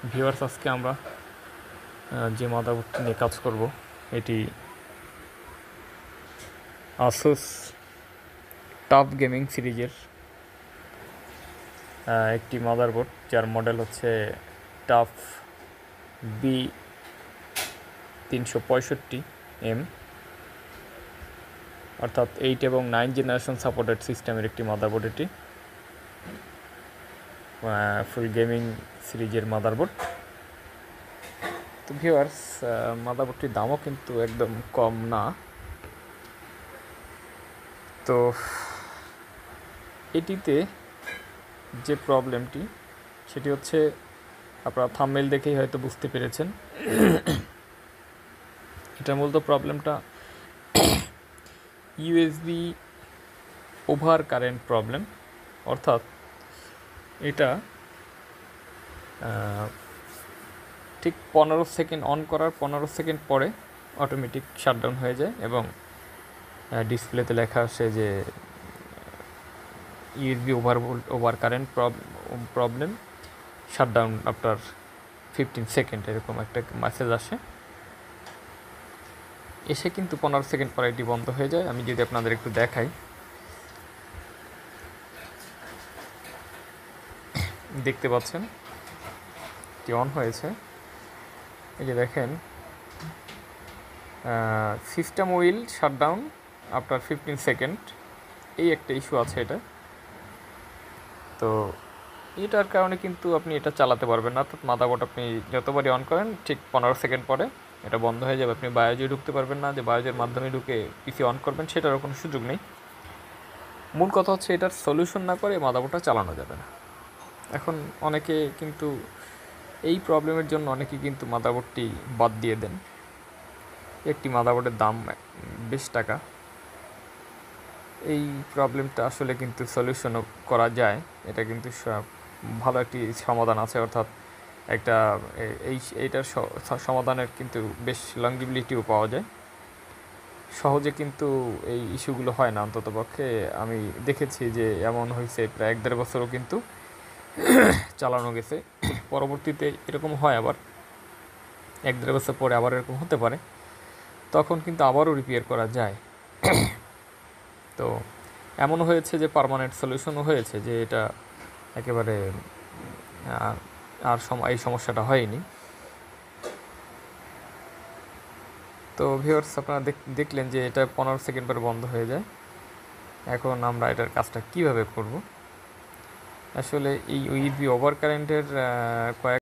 Viewers, আজকে আমরা যে মাদারবোর্ডটি নিয়ে কাজ করব এটি আসুস টাফ গেমিং সিরিজের একটি মাদারবোর্ড, যার মডেল হচ্ছে টাফ B365M, অর্থাৎ 8 এবং 9 জেনারেশন সাপোর্টেড সিস্টেমের একটি মাদারবোর্ড। এটি ফুল গেমিং সিরিজের মাদারবোর্ড। তো ভিউয়ার্স, মাদারবোর্ডটির দামও কিন্তু একদম কম না। তো এটিতে যে প্রবলেমটি, সেটি হচ্ছে, আপনারা থাম্বনেল দেখেই হয়তো বুঝতে পেরেছেন, এটার মূলত প্রবলেমটা ইউএসবি ওভার কারেন্ট প্রবলেম। অর্থাৎ এটা ঠিক 15 সেকেন্ড অন করার 15 সেকেন্ড পরে অটোমেটিক শাটডাউন হয়ে যায় এবং ডিসপ্লেতে লেখা আসে যে USB over current problem, shutdown after 15 second, এরকম একটা মেসেজ আসে। এসে কিন্তু 15 সেকেন্ড পরে এটি বন্ধ হয়ে যায়। আমি যদি আপনাদের একটু দেখাই, দেখতে পাচ্ছেন এটি অন হয়েছে। এই যে দেখেন, system will shutdown after 15 second, এই একটা ইস্যু আছে এটা। তো এটার কারণে কিন্তু আপনি এটা চালাতে পারবেন না। অর্থাৎ মাদারবোর্ড আপনি যতবারই অন করেন ঠিক 15 সেকেন্ড পরে এটা বন্ধ হয়ে যাবে। আপনি বায়োজে ঢুকতে পারবেন না, যে বায়োজের মাধ্যমে ঢুকে পিসি অন করবেন সেটারও কোনো সুযোগ নেই। মূল কথা হচ্ছে, এটার সলিউশন না করে মাদারবোর্ডটা চালানো যাবে না। এখন অনেকে কিন্তু এই প্রবলেমের জন্য অনেকে কিন্তু মাদারবোর্ডটি বাদ দিয়ে দেন। একটি মাদারবোর্ডের দাম 20 টাকা। এই প্রবলেমটা আসলে কিন্তু সলিউশনও করা যায়। এটা কিন্তু ভালো একটি সমাধান আছে। অর্থাৎ একটা এইটার সমাধানের কিন্তু বেশ লংজিবিলিটিও পাওয়া যায়। সহজে কিন্তু এই ইস্যুগুলো হয় না। অন্ততপক্ষে আমি দেখেছি যে এমন হয়েছে, প্রায় 1-1.5 বছরও কিন্তু চালানো গেছে। পরবর্তীতে এরকম হয়, আবার 1-1.5 বছর পরে আবার এরকম হতে পারে, তখন কিন্তু আবারও রিপেয়ার করা যায়। তো এমনও হয়েছে যে পার্মানেন্ট সলিউশনও হয়েছে, যে এটা একেবারে আর এই সমস্যাটা হয়নি। তো ভিউয়ার্স, আপনারা দেখলেন যে এটা 15 সেকেন্ড পরে বন্ধ হয়ে যায়। এখন আমরা এটার কাজটা কিভাবে করব? আসলে এই ইউএসবি ওভার কারেন্টের কয়েক